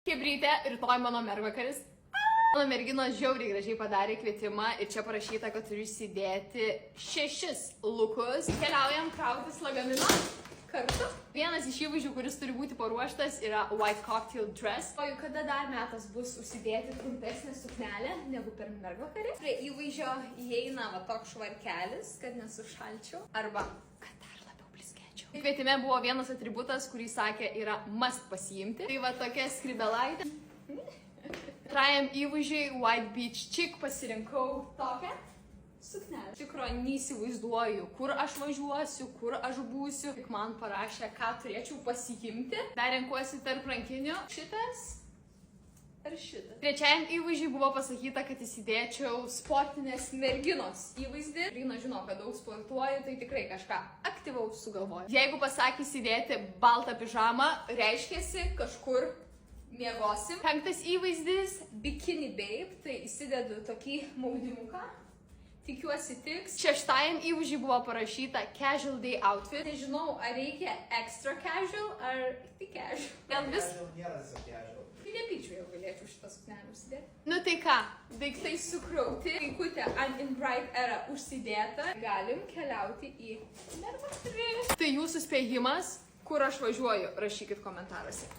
Chebrytė, rytoj mano mergvakaris. Mano merginos žiauriai gražiai padarė kvietimą ir čia parašyta, kad turiu įsidėti 6 lukus. Keliaujam krautis lagamino kartu. Vienas iš įvaizdžių, kuris turi būti paruoštas, yra white cocktail dress. O jau kada dar metas bus užsidėti trumpesnę suknelę negu per mergvakarį. Prie įvaizdžio įeina va toks švarkelis, kad nesušalčiau. Arba kad dar labiau blizgėčiau. Kvietime buvo vienas atributas, kurį sakė yra must pasiimti. Tai va tokia skrybelaitė. Trajam įvaizdžiai White Beach Chick pasirinkau tokią suknelę. Tikro neįsivaizduoju, kur aš važiuosiu, kur aš būsiu. Tik man parašė, ką turėčiau pasiimti. Dar renkuosi tarp rankinių. Šitas ar šitas. Trečiajam įvaizdžiai buvo pasakyta, kad įsidėčiau sportinės merginos įvaizdį. Rina žino, kad daug sportuoju, tai tikrai kažką aktyvaus sugalvoju. Jeigu pasakė įsidėti baltą pižamą, reiškiasi kažkur miegosim. 5 įvaizdis Bikini Babe, tai įsidedu tokį maudimuką. Tikiuosi tiks. 6 įvaizdžiai buvo parašyta Casual Day Outfit. Nežinau, ar reikia extra casual, ar tik casual. Gal vis... Casual nėra so casual. Tai nepyčiau, jau galėčiau šitą suknelę užsidėti. Nu tai ką, daiktai sukrauti. Kaikutė ant In Bright Era užsidėta. Galim keliauti į mergvakarį. Tai jūsų spėjimas, kur aš važiuoju, rašykit komentaruose.